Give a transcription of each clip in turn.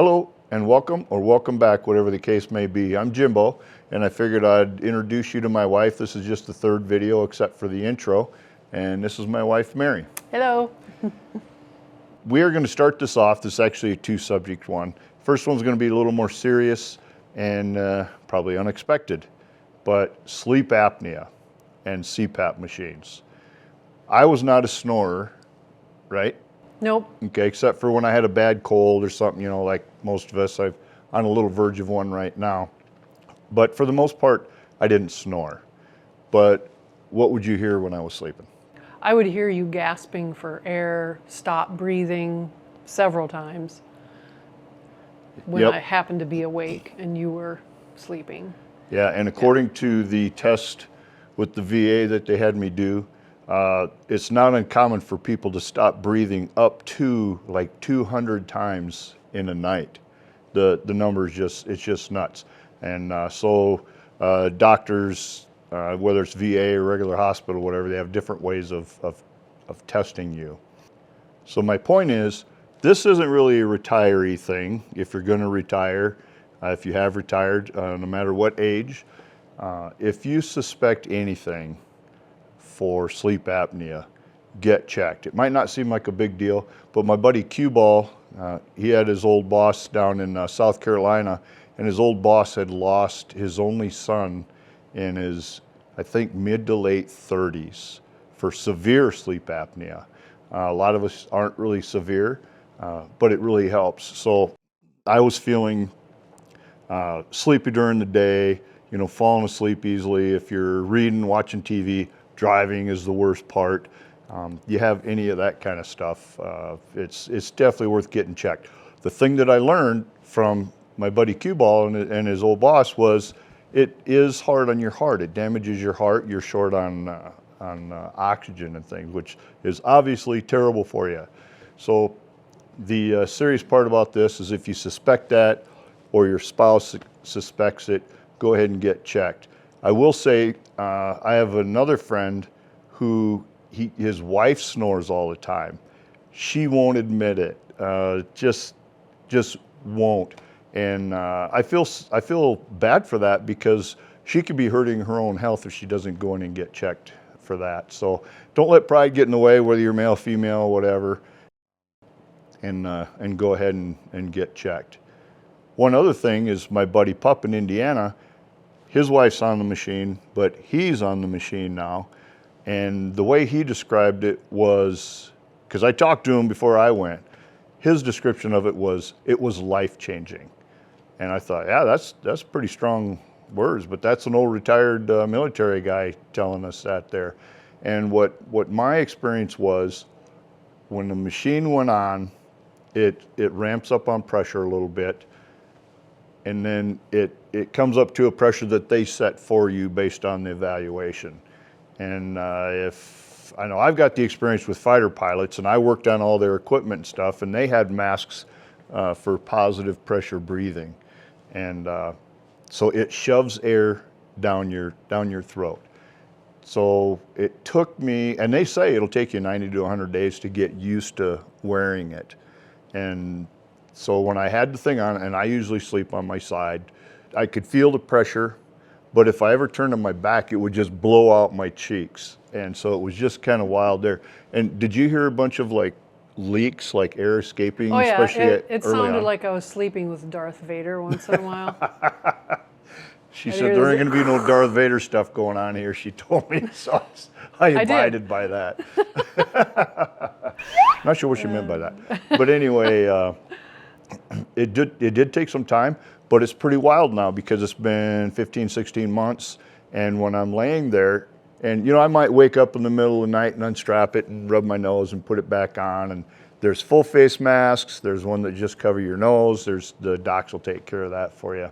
Hello and welcome, or welcome back, whatever the case may be. I'm Jimbo, and I figured I'd introduce you to my wife. This is just the third video except for the intro, and this is my wife, Mary. Hello. We are going to start this off. This is actually a two-subject one. First one's going to be a little more serious and probably unexpected, but sleep apnea and CPAP machines. I was not a snorer, right? Nope. Okay, except for when I had a bad cold or something, you know, like most of us. I'm on a little verge of one right now. But for the most part, I didn't snore. But what would you hear when I was sleeping? I would hear you gasping for air, stop breathing several times when I happened to be awake and you were sleeping. Yeah, and according to the test with the VA that they had me do, it's not uncommon for people to stop breathing up to like 200 times in a night. The number is it's just nuts. And so doctors, whether it's VA or regular hospital, whatever, they have different ways of testing you. So my point is, this isn't really a retiree thing. If you're going to retire, if you have retired, no matter what age, if you suspect anything for sleep apnea, get checked. It might not seem like a big deal, but my buddy Q-Ball, he had his old boss down in South Carolina, and his old boss had lost his only son in his, I think, mid to late 30s for severe sleep apnea. A lot of us aren't really severe, but it really helps. So I was feeling sleepy during the day, you know, falling asleep easily. If you're reading, watching TV, driving is the worst part. You have any of that kind of stuff, it's definitely worth getting checked. The thing that I learned from my buddy Q-Ball and his old boss was it is hard on your heart. It damages your heart. You're short on oxygen and things, which is obviously terrible for you. So the serious part about this is if you suspect that or your spouse suspects it, go ahead and get checked. I will say, I have another friend who his wife snores all the time. She won't admit it, just won't. And I feel bad for that because she could be hurting her own health if she doesn't go in and get checked for that. So don't let pride get in the way, whether you're male, female, whatever, and go ahead and get checked. One other thing is my buddy Pup in Indiana. His wife's on the machine, but he's on the machine now. And the way he described it was, because I talked to him before I went, his description of it was life-changing. And I thought, yeah, that's pretty strong words, but that's an old retired military guy telling us that there. And what my experience was, when the machine went on, it ramps up on pressure a little bit, and then it comes up to a pressure that they set for you based on the evaluation. And if I know I've got the experience with fighter pilots, and I worked on all their equipment and stuff, and they had masks for positive pressure breathing, and so it shoves air down your throat. So it took me, and they say it'll take you 90 to 100 days to get used to wearing it. And so when I had the thing on, and I usually sleep on my side, I could feel the pressure, but if I ever turned on my back, it would just blow out my cheeks. And so it was just kind of wild there. And did you hear a bunch of like leaks, like air escaping? Oh yeah, especially it sounded like I was sleeping with Darth Vader once in a while. She said there ain't going to be no Darth Vader stuff going on here, she told me. So I abided by that. Not sure what she meant by that. But anyway, it did take some time, but it's pretty wild now because it's been 15, 16 months. And when I'm laying there, and you know, I might wake up in the middle of the night and unstrap it and rub my nose and put it back on. And there's full face masks. There's one that just cover your nose. There's the docs will take care of that for you.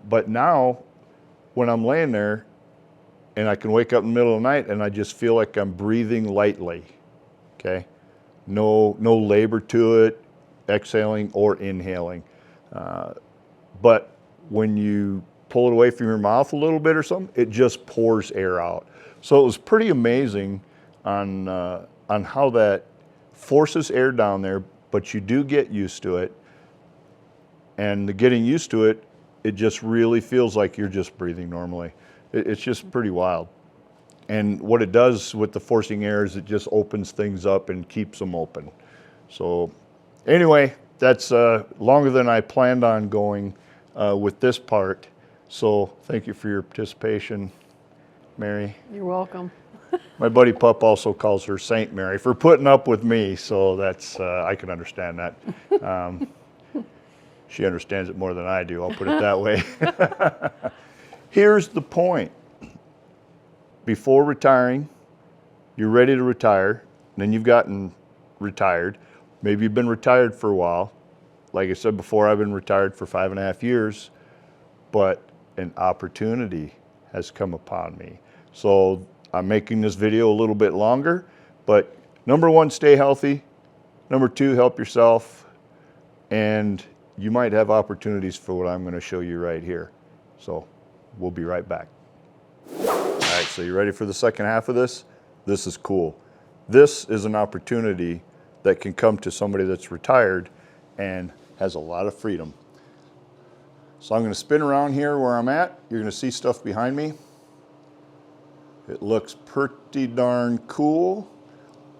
But now, when I'm laying there and I can wake up in the middle of the night and I just feel like I'm breathing lightly, okay? No labor to it, exhaling or inhaling. But when you pull it away from your mouth a little bit or something, it just pours air out. So it was pretty amazing on how that forces air down there, but you do get used to it. and the getting used to it, it just really feels like you're just breathing normally. It's just pretty wild. And what it does with the forcing air is it just opens things up and keeps them open. So anyway, that's longer than I planned on going with this part. So thank you for your participation, Mary. You're welcome. My buddy Pup also calls her Saint Mary for putting up with me, so that's I can understand that. She understands it more than I do, I'll put it that way. Here's the point. Before retiring, you're ready to retire, and then you've gotten retired. Maybe you've been retired for a while. Like I said before, I've been retired for 5.5 years, but an opportunity has come upon me. So I'm making this video a little bit longer, but number one, stay healthy. Number two, help yourself. And you might have opportunities for what I'm going to show you right here. So we'll be right back. All right, so you ready for the second half of this? This is cool. This is an opportunity that can come to somebody that's retired and has a lot of freedom. So I'm going to spin around here where I'm at. You're going to see stuff behind me. It looks pretty darn cool.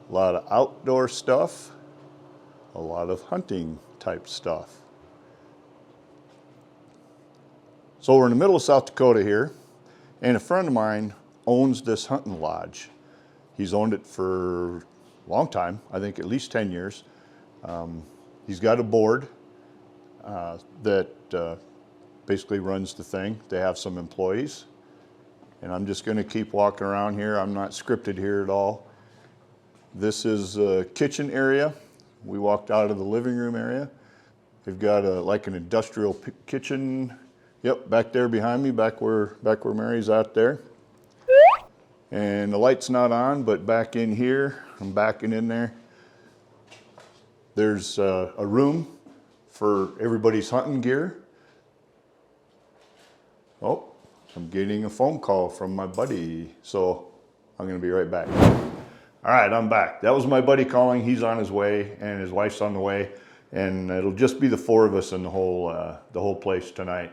A lot of outdoor stuff, a lot of hunting type stuff. So we're in the middle of South Dakota here, and a friend of mine owns this hunting lodge. He's owned it for a long time, I think at least 10 years. He's got a board that basically runs the thing. They have some employees. And I'm just going to keep walking around here. I'm not scripted here at all. This is a kitchen area. We walked out of the living room area. They've got like an industrial kitchen. Yep, back there behind me, back where Mary's out there. And the light's not on, but back in here, I'm backing in there. There's a room for everybody's hunting gear. Oh. I'm getting a phone call from my buddy, so I'm going to be right back. All right, I'm back. That was my buddy calling. He's on his way, and his wife's on the way, and it'll just be the four of us in the whole place tonight.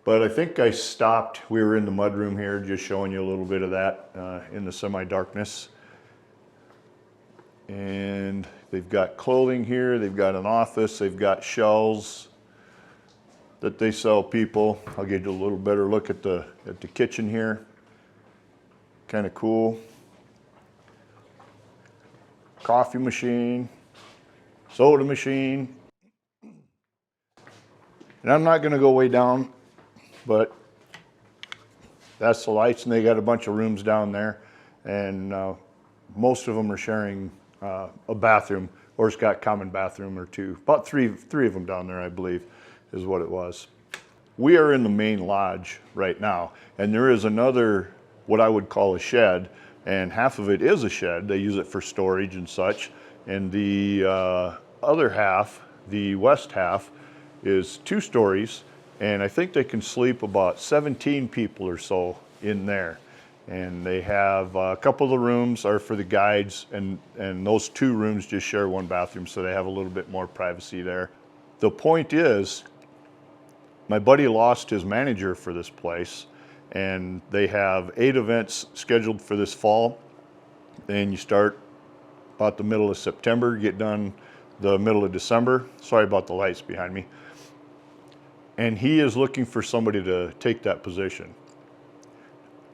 But I think I stopped. We were in the mudroom here, just showing you a little bit of that in the semi-darkness. And they've got clothing here. They've got an office. They've got shelves that they sell people. I'll give you a little better look at the kitchen here. Kind of cool. Coffee machine, soda machine. And I'm not gonna go way down, but that's the lights, and they got a bunch of rooms down there. And most of them are sharing a bathroom, or it's got common bathroom or two. About three of them down there, I believe, is what it was. We are in the main lodge right now, and there is another, what I would call a shed, and half of it is a shed. They use it for storage and such, and the other half, the west half, is 2 stories, and I think they can sleep about 17 people or so in there. And they have a couple of the rooms are for the guides, and those 2 rooms just share 1 bathroom, so they have a little bit more privacy there. The point is, my buddy lost his manager for this place, and they have 8 events scheduled for this fall. And you start about the middle of September, get done the middle of December. Sorry about the lights behind me. And he is looking for somebody to take that position.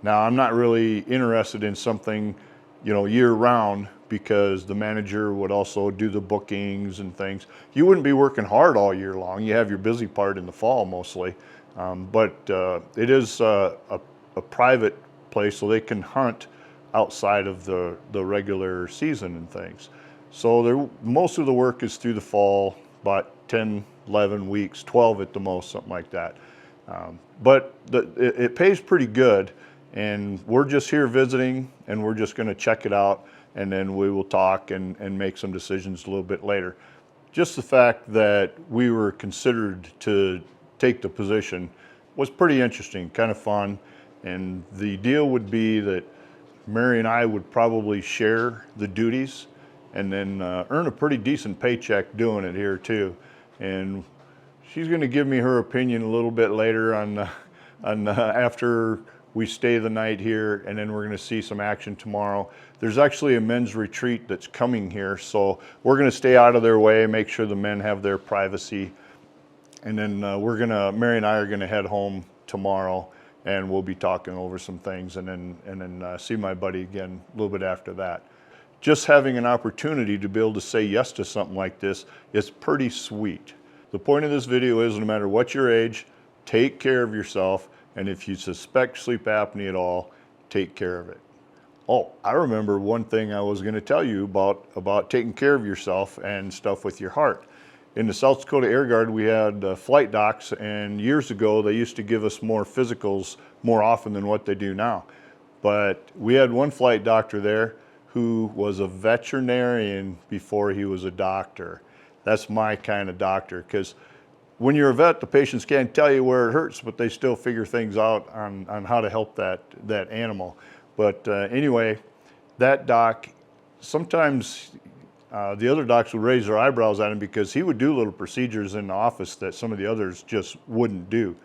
Now, I'm not really interested in something, year round, because the manager would also do the bookings and things. You wouldn't be working hard all year long. You have your busy part in the fall mostly, but it is a private place, so they can hunt outside of the regular season and things. So most of the work is through the fall, about 10, 11 weeks, 12 at the most, something like that. But it pays pretty good, and we're just here visiting, and we're just going to check it out, and then we will talk and make some decisions a little bit later. Just the fact that we were considered to take the position was pretty interesting, kind of fun. And the deal would be that Mary and I would probably share the duties, and then earn a pretty decent paycheck doing it here too. And she's going to give me her opinion a little bit later on after we stay the night here, and then we're going to see some action tomorrow. There's actually a men's retreat that's coming here, so we're going to stay out of their way, make sure the men have their privacy, and then Mary and I are going to head home tomorrow, and we'll be talking over some things, and then see my buddy again a little bit after that. Just having an opportunity to be able to say yes to something like this is pretty sweet. The point of this video is, no matter what your age, take care of yourself, and if you suspect sleep apnea at all, take care of it. Oh, I remember one thing I was going to tell you about taking care of yourself and stuff with your heart. In the South Dakota Air Guard, we had flight docs, and years ago they used to give us more physicals more often than what they do now. But we had one flight doctor there who was a veterinarian before he was a doctor. That's my kind of doctor, because when you're a vet, the patients can't tell you where it hurts, but they still figure things out on how to help that animal. But anyway, that doc, sometimes the other docs would raise their eyebrows at him because he would do little procedures in the office that some of the others just wouldn't do.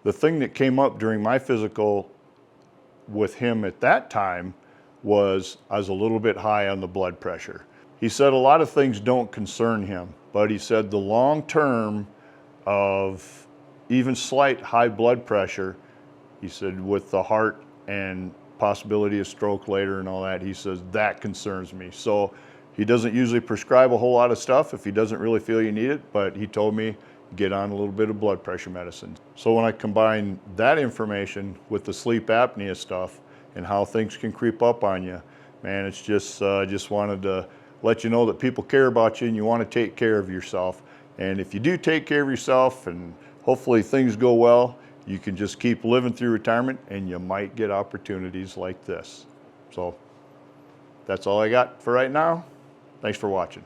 The thing that came up during my physical with him at that time was I was a little bit high on the blood pressure. He said a lot of things don't concern him, but he said the long term of even slight high blood pressure, he said with the heart and possibility of stroke later and all that, he says that concerns me. So he doesn't usually prescribe a whole lot of stuff if he doesn't really feel you need it, but he told me get on a little bit of blood pressure medicine. So when I combine that information with the sleep apnea stuff and how things can creep up on you, man, it's just wanted to let you know that people care about you and you want to take care of yourself. And if you do take care of yourself and hopefully things go well, you can just keep living through retirement and you might get opportunities like this. So that's all I got for right now. Thanks for watching.